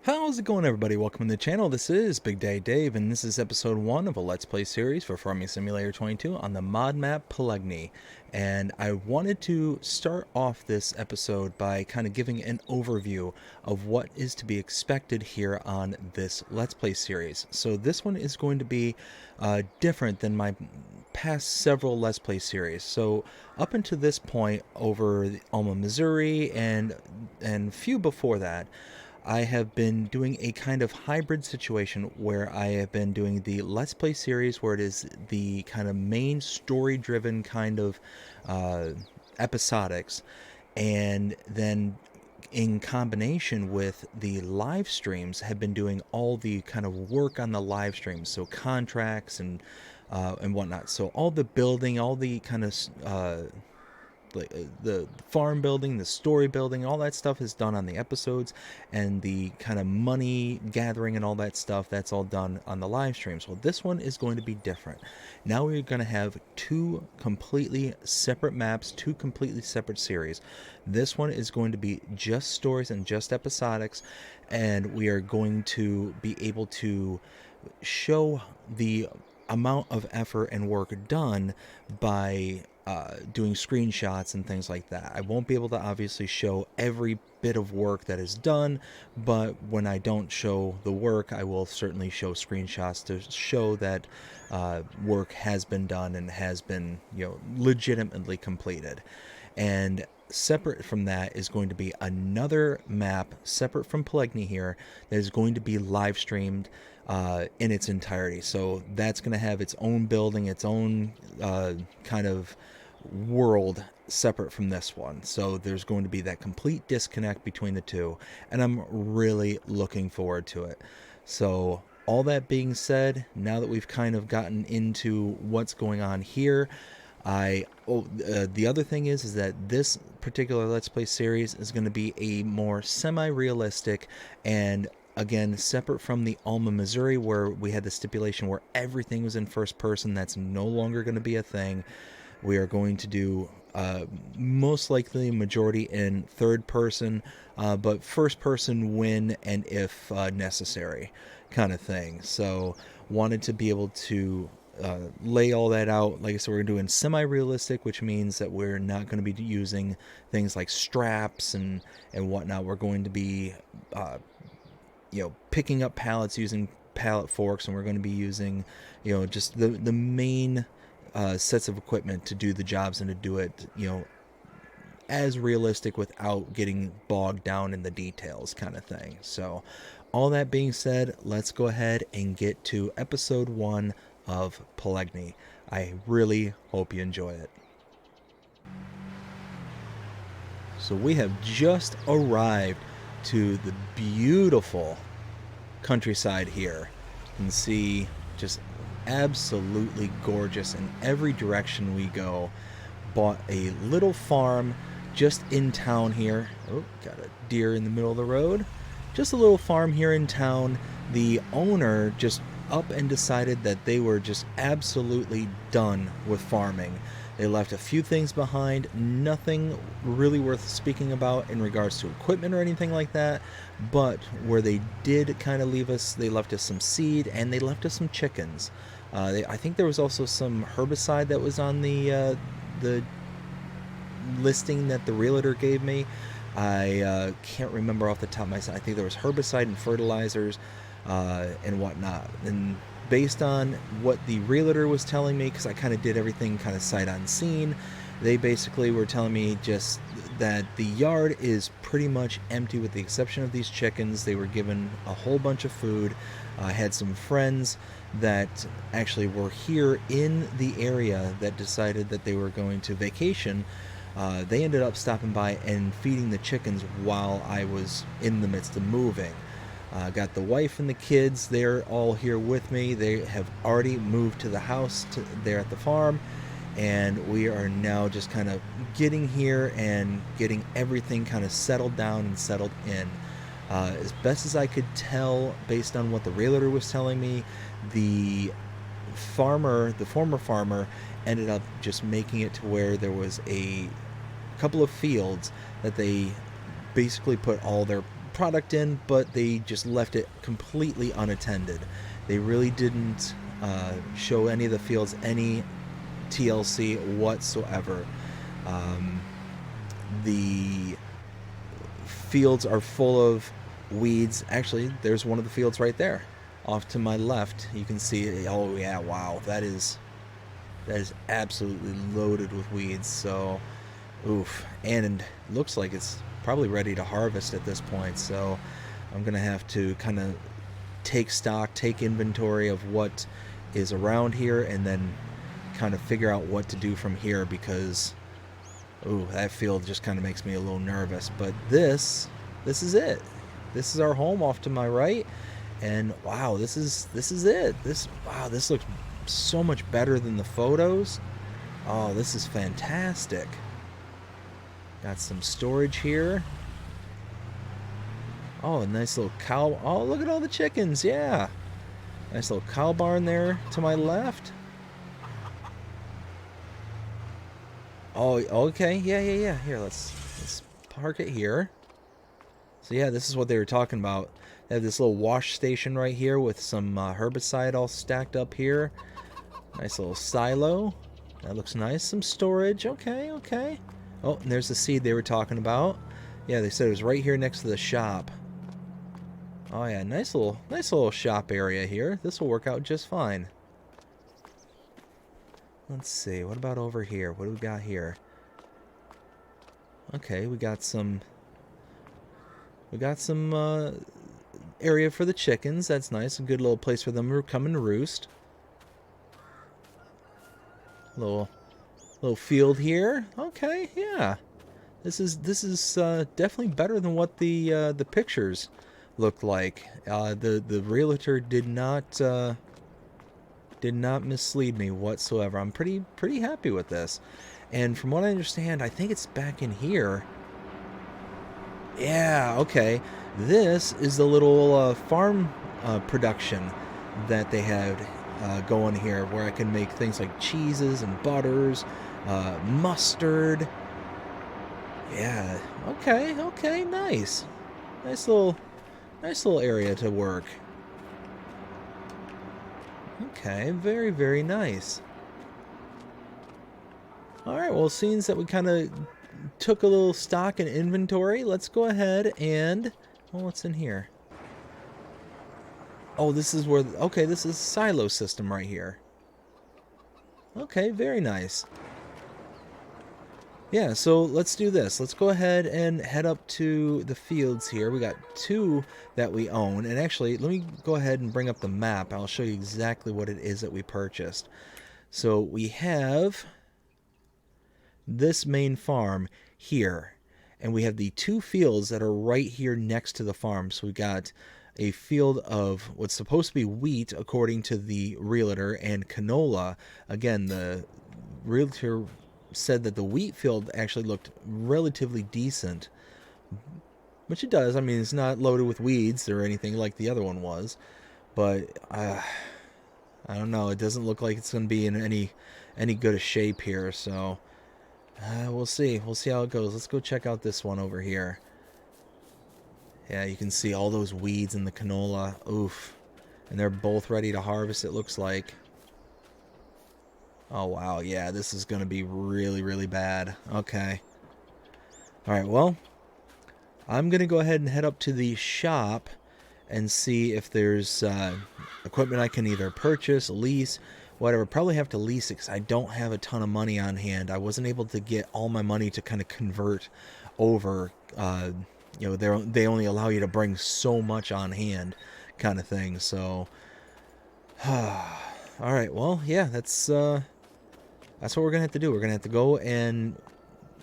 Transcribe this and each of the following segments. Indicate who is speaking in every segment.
Speaker 1: How's it going, everybody? Welcome to the channel. This is Big Day Dave, and this is episode 1 of a Let's Play series for Farming Simulator 22 on the mod map Pallegney. And I wanted to start off this episode by kind of giving an overview of what is to be expected here on this Let's Play series. So this one is going to be different than my past several Let's Play series. So up until this point over Alma, Missouri, and few before that, I have been doing a kind of hybrid situation where I have been doing the Let's Play series where it is the kind of main story-driven kind of episodics, and then in combination with the live streams have been doing all the kind of work on the live streams, so contracts and whatnot. So all the building, all the kind of the farm building, the story building, all that stuff is done on the episodes, and the kind of money gathering and all that stuff, that's all done on the live streams. Well, this one is going to be different. Now we're going to have two completely separate maps, two completely separate series. This one is going to be just stories and just episodics, and we are going to be able to show the amount of effort and work done by doing screenshots and things like that. I won't be able to obviously show every bit of work that is done, but when I don't show the work, I will certainly show screenshots to show that work has been done and has been, legitimately completed. And separate from that is going to be another map separate from Pallegney here that is going to be live streamed in its entirety. So that's going to have its own building, its own kind of world separate from this one. So there's going to be that complete disconnect between the two, and I'm really looking forward to it. So all that being said, now that we've kind of gotten into what's going on here, the other thing is that this particular Let's Play series is going to be a more semi-realistic, and again, separate from the Alma, Missouri, where we had the stipulation where everything was in first person. That's no longer going to be a thing. We are going to do most likely majority in third person, but first person when and if necessary kind of thing. So wanted to be able to lay all that out. Like I said, we're doing semi-realistic, which means that we're not going to be using things like straps and whatnot. We're going to be picking up pallets using pallet forks, and we're going to be using just the main sets of equipment to do the jobs and to do it as realistic without getting bogged down in the details kind of thing. So all that being said, let's go ahead and get to episode 1 of Pallegney. I really hope you enjoy it. So we have just arrived to the beautiful countryside here. You can see just absolutely gorgeous in every direction we go. Bought a little farm just in town here. Oh, got a deer in the middle of the road. Just a little farm here in town. The owner just up and decided that they were just absolutely done with farming. They left a few things behind, nothing really worth speaking about in regards to equipment or anything like that, but where they did kind of leave us, they left us some seed and they left us some chickens. I think there was also some herbicide that was on the listing that the realtor gave me. I can't remember off the top of my head. I think there was herbicide and fertilizers and whatnot. And based on what the realtor was telling me, because I kind of did everything kind of sight unseen, they basically were telling me just that the yard is pretty much empty with the exception of these chickens. They were given a whole bunch of food. I had some friends that actually were here in the area that decided that they were going to vacation. They ended up stopping by and feeding the chickens while I was in the midst of moving. Got the wife and the kids, they're all here with me. They have already moved to the house there at the farm, and we are now just kind of getting here and getting everything kind of settled down and settled in. As best as I could tell, based on what the realtor was telling me, the former farmer, ended up just making it to where there was a couple of fields that they basically put all their product in, but they just left it completely unattended. They really didn't show any of the fields any TLC whatsoever. The fields are full of weeds. Actually, there's one of the fields right there off to my left. You can see, oh yeah, wow, that is absolutely loaded with weeds. So oof. And it looks like it's probably ready to harvest at this point, so I'm gonna have to kind of take stock, take inventory of what is around here, and then kind of figure out what to do from here, because ooh, that field just kind of makes me a little nervous. But this is it. This is our home off to my right, and wow, this is it. Wow, this looks so much better than the photos. Oh, this is fantastic. Got some storage here. Oh, a nice little cow. Oh, look at all the chickens. Yeah. Nice little cow barn there to my left. Oh, okay. Yeah. Here, let's park it here. So yeah, this is what they were talking about. They have this little wash station right here with some herbicide all stacked up here. Nice little silo. That looks nice. Some storage. Okay. Oh, and there's the seed they were talking about. Yeah, they said it was right here next to the shop. Oh yeah, nice little shop area here. This will work out just fine. Let's see, what about over here? What do we got here? Okay, we got some area for the chickens. That's nice. A good little place for them to come and roost. Little field here. Okay, yeah. This is definitely better than what the pictures looked like. The realtor did not mislead me whatsoever. I'm pretty happy with this. And from what I understand, I think it's back in here. Yeah, okay. This is the little farm production that they had going here, where I can make things like cheeses and butters, mustard. Yeah, okay, nice. Nice little area to work. Okay, very nice. Alright, well, seeing that we kind of took a little stock and inventory, let's go ahead and... well, what's in here? Oh, this is where... okay, this is a silo system right here. Okay, very nice. Yeah, so let's do this. Let's go ahead and head up to the fields here. We got 2 that we own. And actually, let me go ahead and bring up the map. I'll show you exactly what it is that we purchased. So we have this main farm here. And we have the 2 fields that are right here next to the farm. So we got a field of what's supposed to be wheat, according to the realtor, and canola. Again, the realtor said that the wheat field actually looked relatively decent, which it does. I mean, it's not loaded with weeds or anything like the other one was, but I don't know. It doesn't look like it's going to be in any good a shape here. So we'll see. We'll see how it goes. Let's go check out this one over here. Yeah, you can see all those weeds in the canola. Oof, and they're both ready to harvest. It looks like. Oh, wow. Yeah, this is going to be really bad. Okay. All right, well, I'm going to go ahead and head up to the shop and see if there's equipment I can either purchase, lease, whatever. Probably have to lease it because I don't have a ton of money on hand. I wasn't able to get all my money to kind of convert over. You know, they only allow you to bring so much on hand kind of thing. So, all right, well, yeah, that's what we're going to have to do. We're going to have to go and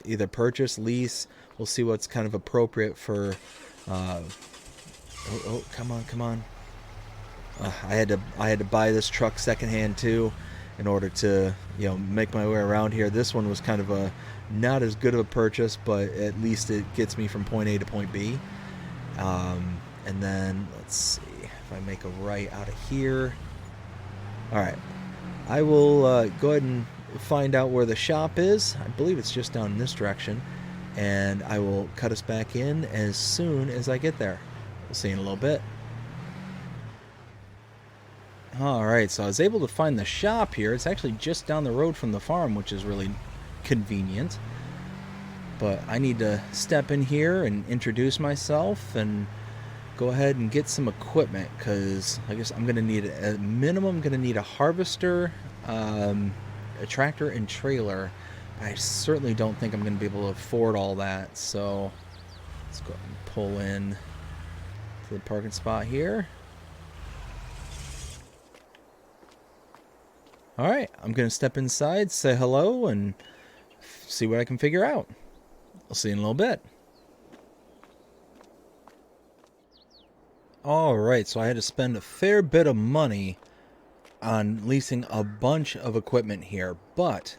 Speaker 1: either purchase, lease. We'll see what's kind of appropriate for... oh, come on. I had to buy this truck secondhand too in order to, you know, make my way around here. This one was kind of a not as good of a purchase, but at least it gets me from point A to point B. And then, let's see, if I make a right out of here. All right. I will go ahead and find out where the shop is. I believe it's just down in this direction. and I will cut us back in as soon as I get there. We'll see you in a little bit. Alright, so I was able to find the shop here. It's actually just down the road from the farm, which is really convenient. But I need to step in here and introduce myself and go ahead and get some equipment, because I guess I'm going to need, at minimum, I'm going to need a harvester, a tractor, and trailer. I certainly don't think I'm going to be able to afford all that, so let's go ahead and pull in to the parking spot here. Alright, I'm going to step inside, say hello, and see what I can figure out. I'll see you in a little bit. Alright, so I had to spend a fair bit of money on leasing a bunch of equipment here, but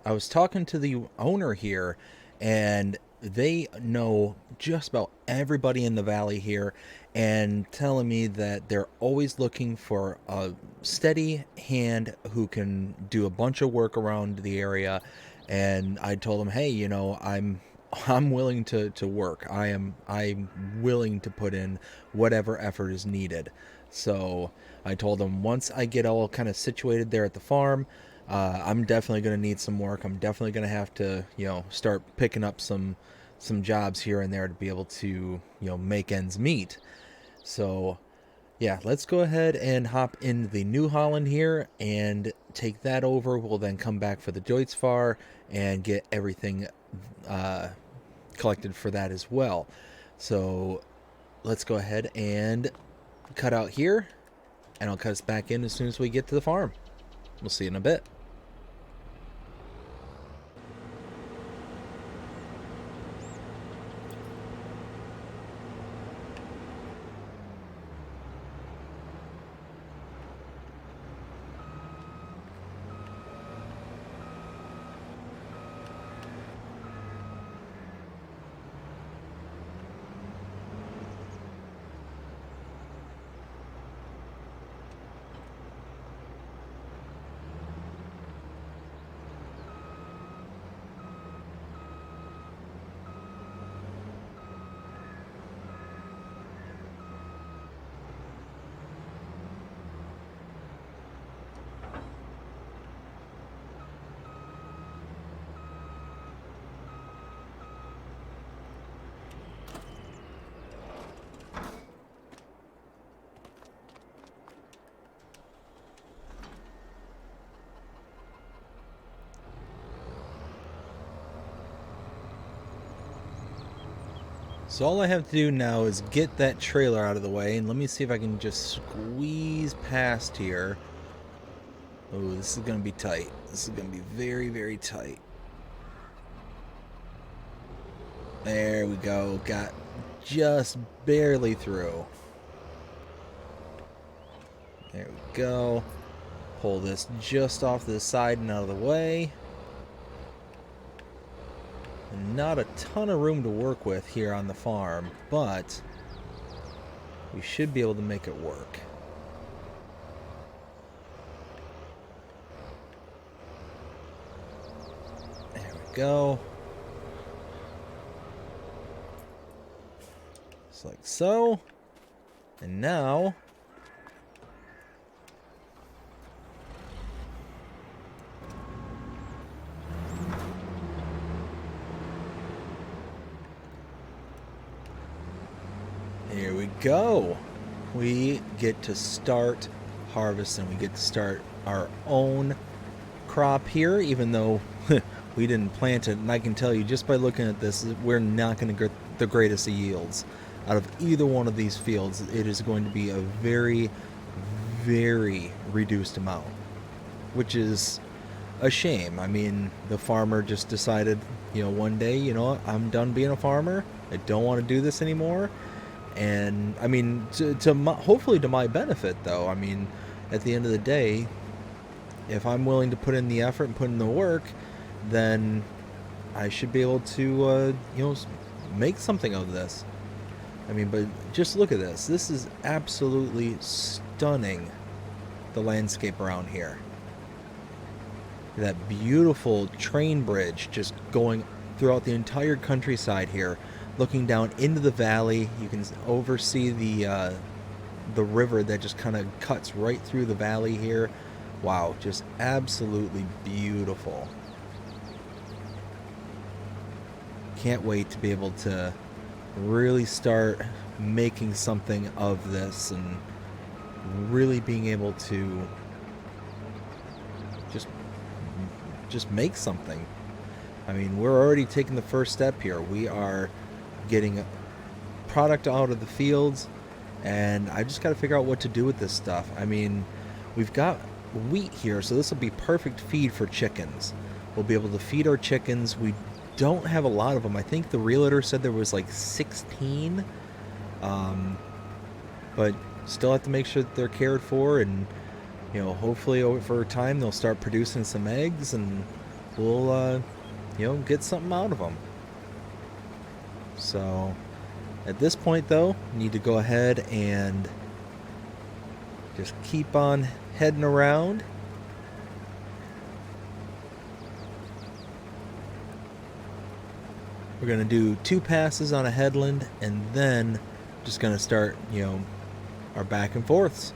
Speaker 1: I was talking to the owner here, and they know just about everybody in the valley here, and telling me that they're always looking for a steady hand who can do a bunch of work around the area. And I told them, hey, you know, I'm willing to work. I'm willing to put in whatever effort is needed. So I told them once I get all kind of situated there at the farm, I'm definitely going to need some work. I'm definitely going to have to, you know, start picking up some jobs here and there to be able to, you know, make ends meet. So yeah, let's go ahead and hop in the New Holland here and take that over. We'll then come back for the Deutzfahr and get everything collected for that as well. So let's go ahead and cut out here, and I'll cut us back in as soon as we get to the farm. We'll see you in a bit. So all I have to do now is get that trailer out of the way, and let me see if I can just squeeze past here. Oh, this is going to be tight. This is going to be very, very tight. There we go. Got just barely through. There we go. Pull this just off to the side and out of the way. Not a ton of room to work with here on the farm, but we should be able to make it work. There we go. Just like so. And now here we go. We get to start harvesting. We get to start our own crop here, even though we didn't plant it. And I can tell you just by looking at this, we're not going to get the greatest of yields out of either one of these fields. It is going to be a very, very reduced amount, which is a shame. I mean, the farmer just decided, you know, one day, you know what, I'm done being a farmer. I don't want to do this anymore. And I mean, hopefully to my benefit, though. I mean, at the end of the day, if I'm willing to put in the effort and put in the work, then I should be able to, you know, make something of this. I mean, but just look at this. This is absolutely stunning, the landscape around here. That beautiful train bridge just going throughout the entire countryside here, looking down into the valley. You can oversee the river that just kind of cuts right through the valley here. Wow, just absolutely beautiful. Can't wait to be able to really start making something of this and really being able to just make something. I mean, we're already taking the first step here. We are getting product out of the fields, and I just got to figure out what to do with this stuff. I mean, we've got wheat here, so this will be perfect feed for chickens. We'll be able to feed our chickens. We don't have a lot of them. I think the realtor said there was like 16, but still have to make sure that they're cared for, and hopefully over time they'll start producing some eggs, and we'll get something out of them. So at this point, though, need to go ahead and just keep on heading around. We're going to do 2 passes on a headland, and then just going to start, our back and forths.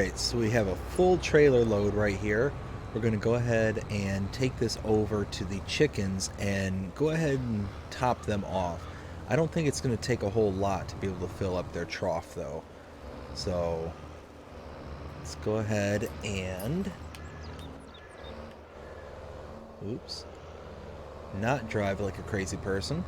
Speaker 1: Alright, so we have a full trailer load right here. We're going to go ahead and take this over to the chickens and go ahead and top them off. I don't think it's going to take a whole lot to be able to fill up their trough though. So let's go ahead and, oops, not drive like a crazy person.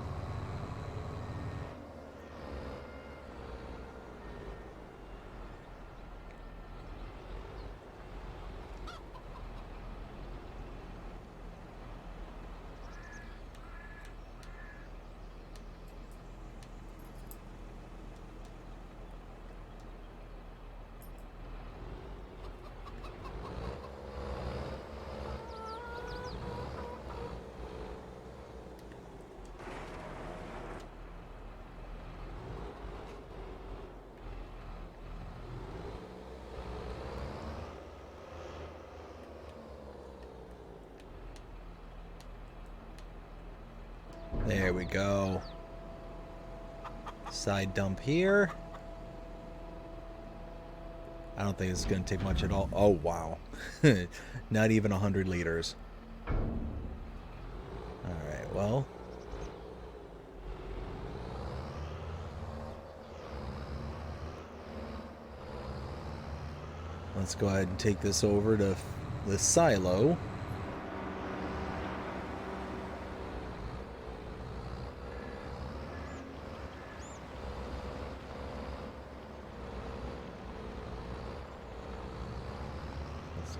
Speaker 1: There we go. Side dump here. I don't think it's going to take much at all. Oh, wow. Not even 100 liters. Alright, well. Let's go ahead and take this over to the silo.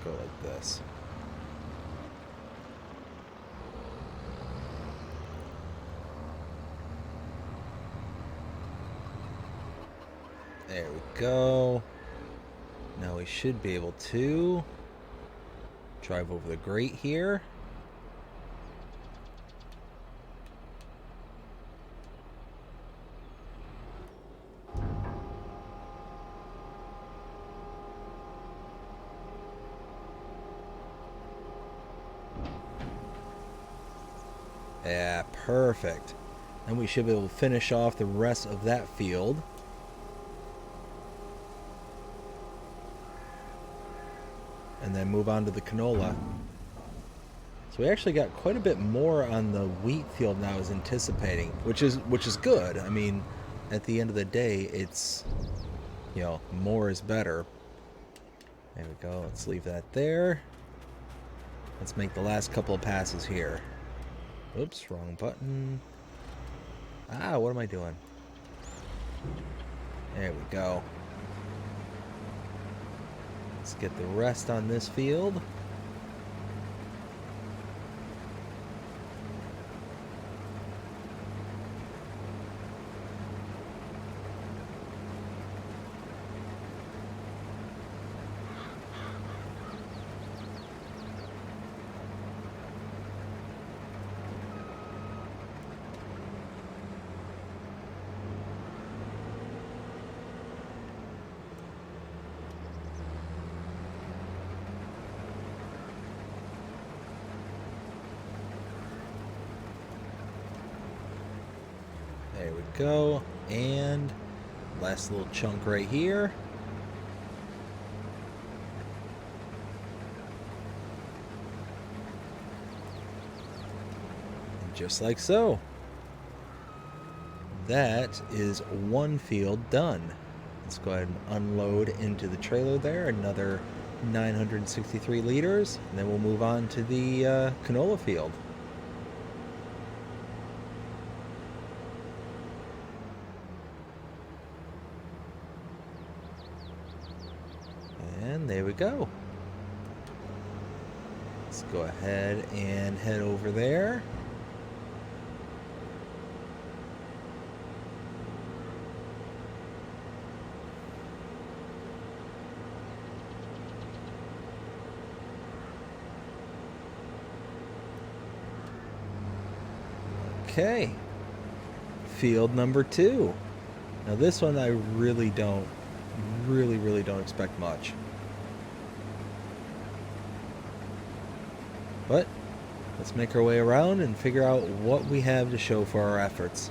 Speaker 1: Go like this. There we go. Now we should be able to drive over the grate here. Yeah, perfect. And we should be able to finish off the rest of that field. And then move on to the canola. So we actually got quite a bit more on the wheat field than I was anticipating, which is good. I mean, at the end of the day, it's, you know, more is better. There we go. Let's leave that there. Let's make the last couple of passes here. Oops, wrong button. Ah, what am I doing? There we go. Let's get the rest on this field. There we go. And last little chunk right here. And just like so. That is one field done. Let's go ahead and unload into the trailer there. Another 963 liters. And then we'll move on to the canola field. And there we go. Let's go ahead and head over there. Okay. Field number 2. Now this one I really don't expect much. But let's make our way around and figure out what we have to show for our efforts.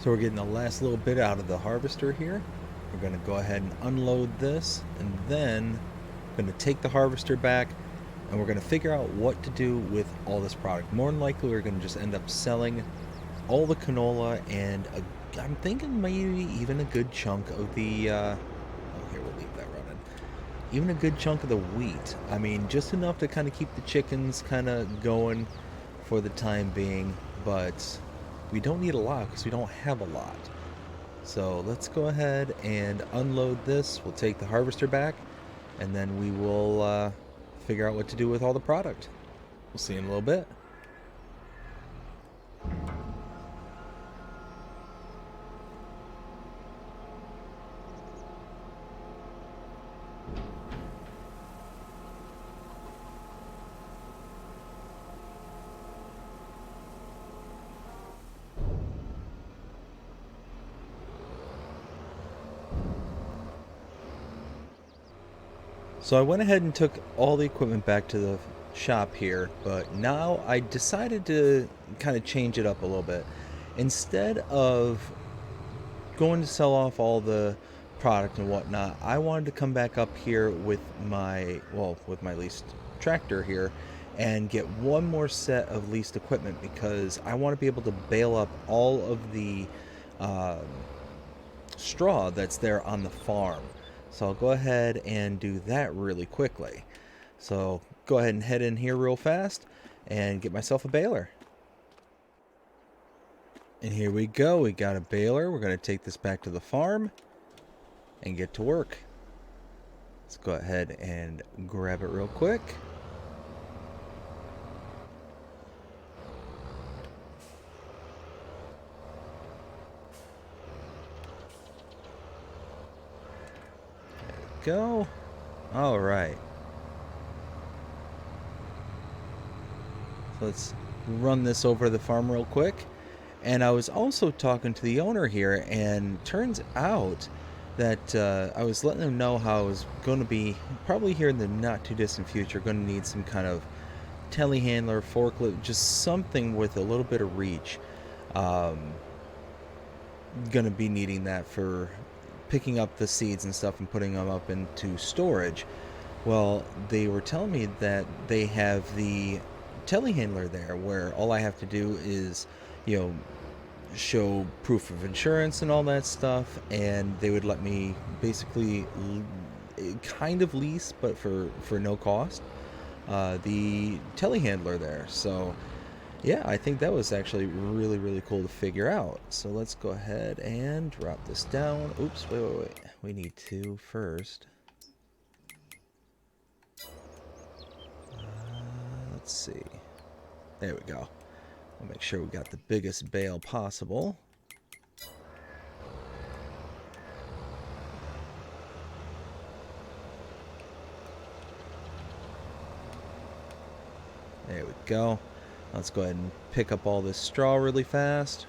Speaker 1: So we're getting the last little bit out of the harvester here. We're going to go ahead and unload this, and then we're going to take the harvester back, and we're going to figure out what to do with all this product. More than likely, we're going to just end up selling all the canola, and I'm thinking maybe even a good chunk of the. Oh, here, we'll leave that running. Even a good chunk of the wheat. I mean, just enough to kind of keep the chickens kind of going for the time being, but we don't need a lot because we don't have a lot. So let's go ahead and unload this. We'll take the harvester back, and then we will figure out what to do with all the product. We'll see you in a little bit. So I went ahead and took all the equipment back to the shop here, but now I decided to kind of change it up a little bit. Instead of going to sell off all the product and whatnot, I wanted to come back up here with my leased tractor here and get one more set of leased equipment because I want to be able to bale up all of the um, straw that's there on the farm. So I'll go ahead and do that really quickly. So go ahead and head in here real fast and get myself a baler. And here we go. We got a baler. We're going to take this back to the farm and get to work. Let's go ahead and grab it real quick. There we go. All right. So let's run this over to the farm real quick. And I was also talking to the owner here, and turns out that I was letting him know how I was going to be, probably here in the not too distant future, going to need some kind of telehandler, forklift, just something with a little bit of reach. Um, going to be needing that for picking up the seeds and stuff and putting them up into storage. Well, they were telling me that they have the telehandler there where all I have to do is, you know, show proof of insurance and all that stuff, and they would let me basically kind of lease, but for no cost, the telehandler there. So yeah, I think that was actually really, really cool to figure out. So let's go ahead and drop this down. Oops, wait. We need to first. Let's see. There we go. We'll make sure we got the biggest bale possible. There we go. Let's go ahead and pick up all this straw really fast.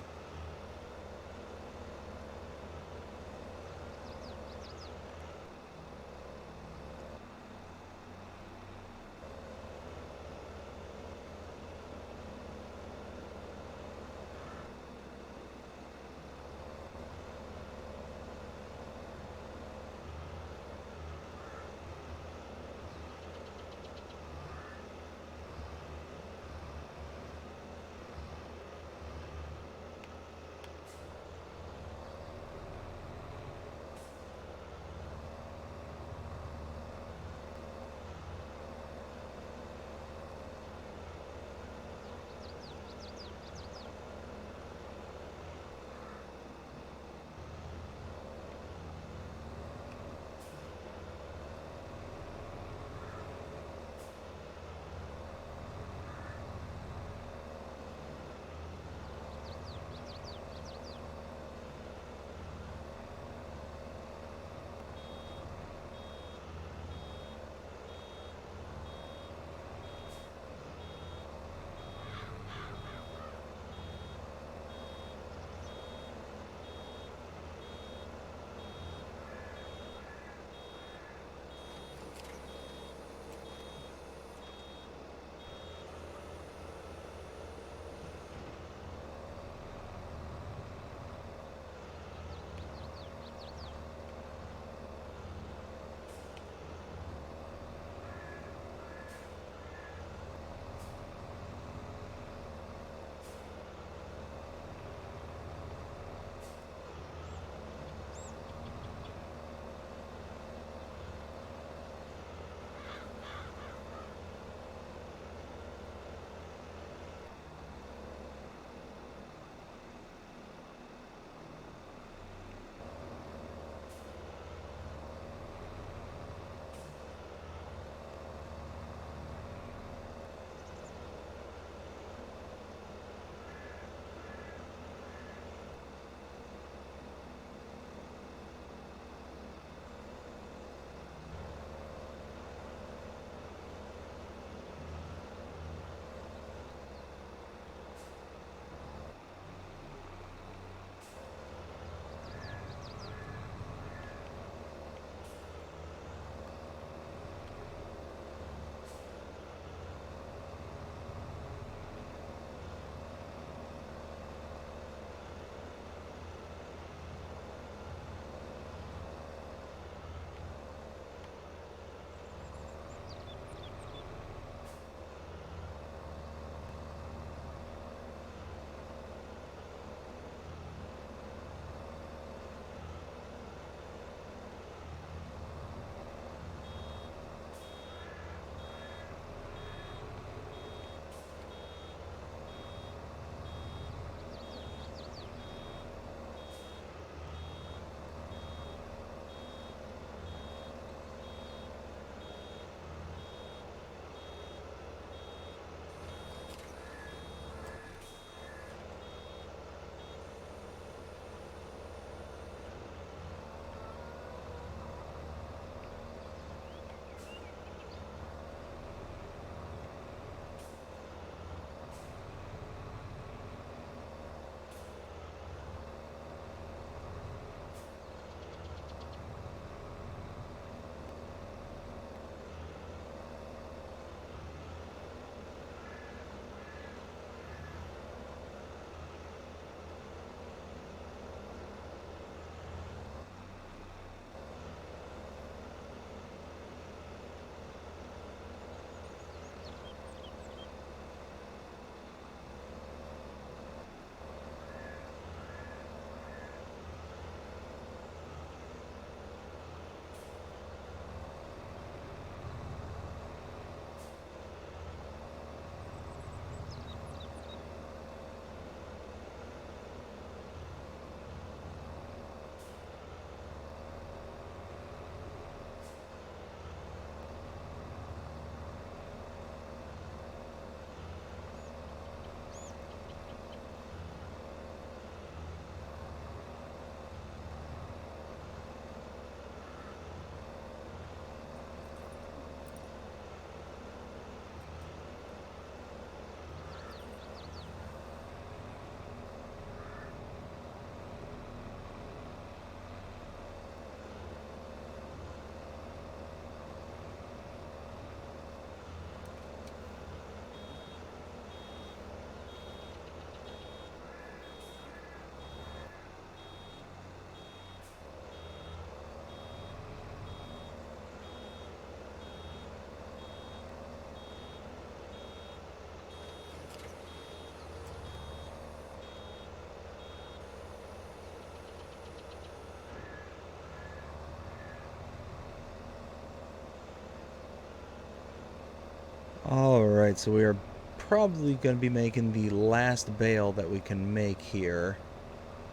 Speaker 1: Alright, so we are probably going to be making the last bale that we can make here.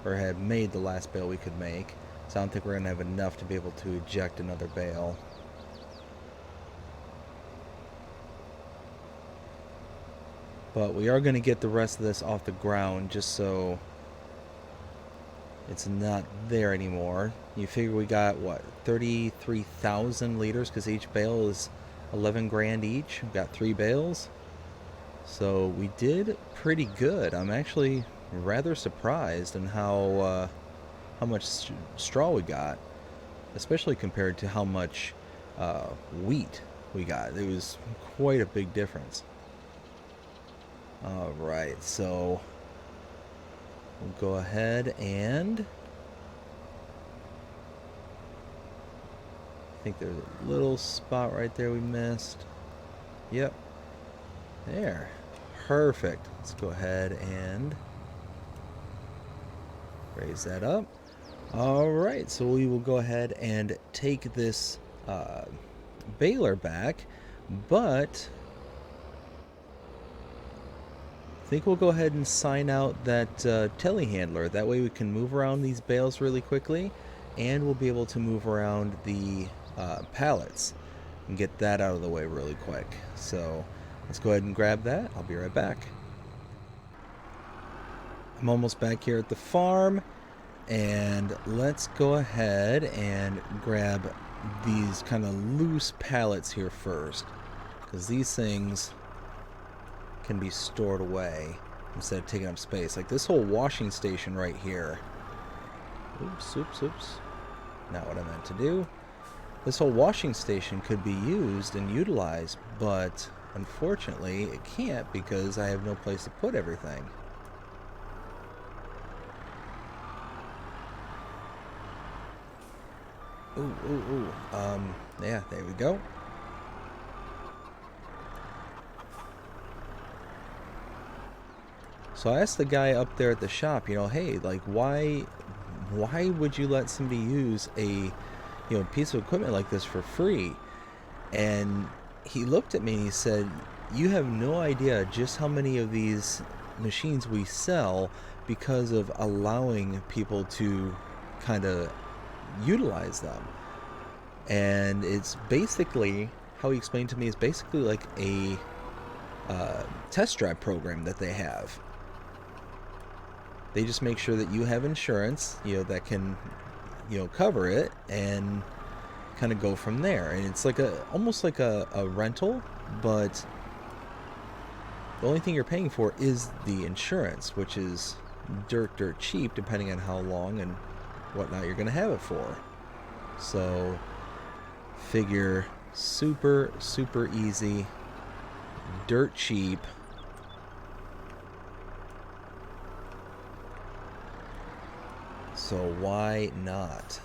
Speaker 1: Or have made the last bale we could make. So I don't think we're going to have enough to be able to eject another bale. But we are going to get the rest of this off the ground just so it's not there anymore. You figure we got, what, 33,000 liters because each bale is 11 grand each. We've got 3 bales. So we did pretty good. I'm actually rather surprised in how much straw we got, especially compared to how much wheat we got. It was quite a big difference. All right, so we'll go ahead and I think there's a little spot right there we missed. Yep, there. Perfect. Let's go ahead and raise that up. All right, so we will go ahead and take this baler back, but I think we'll go ahead and sign out that telehandler. That way we can move around these bales really quickly, and we'll be able to move around the pallets and get that out of the way really quick. So let's go ahead and grab that. I'll be right back. I'm almost back here at the farm, and let's go ahead and grab these kind of loose pallets here first, because these things can be stored away instead of taking up space. Like this whole washing station right here. Oops. Not what I meant to do. This whole washing station could be used and utilized, but unfortunately it can't because I have no place to put everything. Ooh. Yeah, there we go. So I asked the guy up there at the shop, hey, like why would you let somebody use a piece of equipment like this for free? And he looked at me and he said, you have no idea just how many of these machines we sell because of allowing people to kind of utilize them. And it's basically, how he explained to me, is basically like a test drive program that they have. They just make sure that you have insurance, that can, cover it, and kind of go from there. And it's like almost like a rental, but the only thing you're paying for is the insurance, which is dirt cheap depending on how long and whatnot you're going to have it for. So figure super easy, dirt cheap. So why not?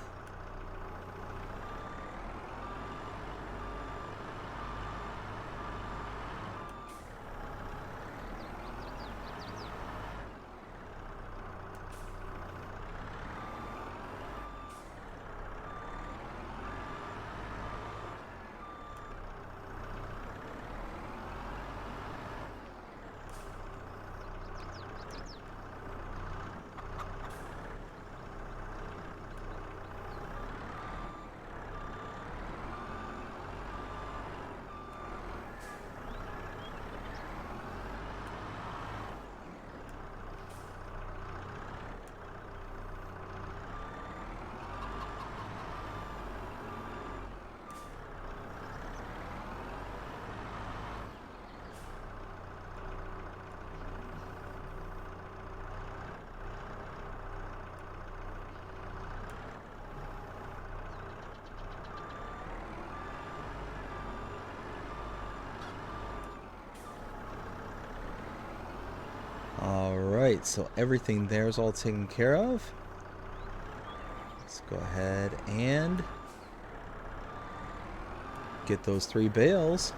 Speaker 1: Alright, so everything there is all taken care of. Let's go ahead and get those 3 bales.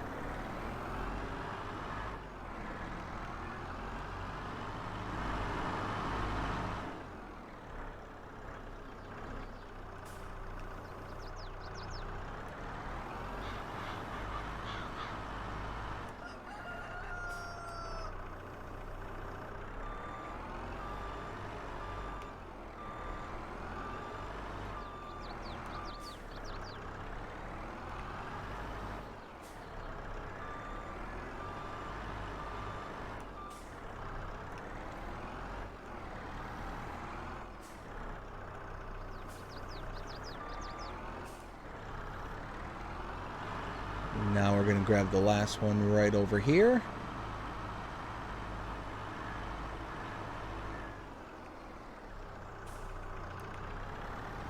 Speaker 1: we're going to grab the last one right over here.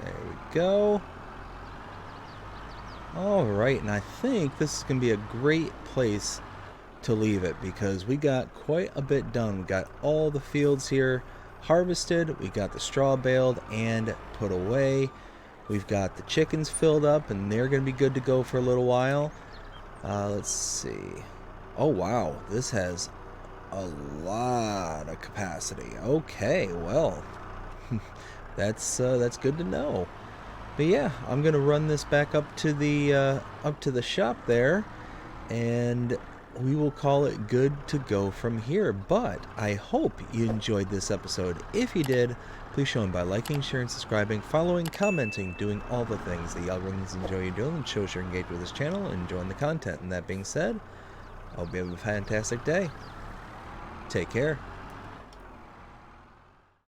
Speaker 1: There we go. Alright, and I think this is going to be a great place to leave it because we got quite a bit done. We got all the fields here harvested, we got the straw baled and put away. We've got the chickens filled up and they're going to be good to go for a little while. Let's see. Oh wow, this has a lot of capacity. Okay, well, that's good to know. But yeah, I'm gonna run this back up to the shop there, and we will call it good to go from here. But I hope you enjoyed this episode. If you did, please show them by liking, sharing, subscribing, following, commenting, doing all the things the algorithms enjoy you doing and shows you're engaged with this channel and enjoying the content. And that being said, I hope you have a fantastic day. Take care.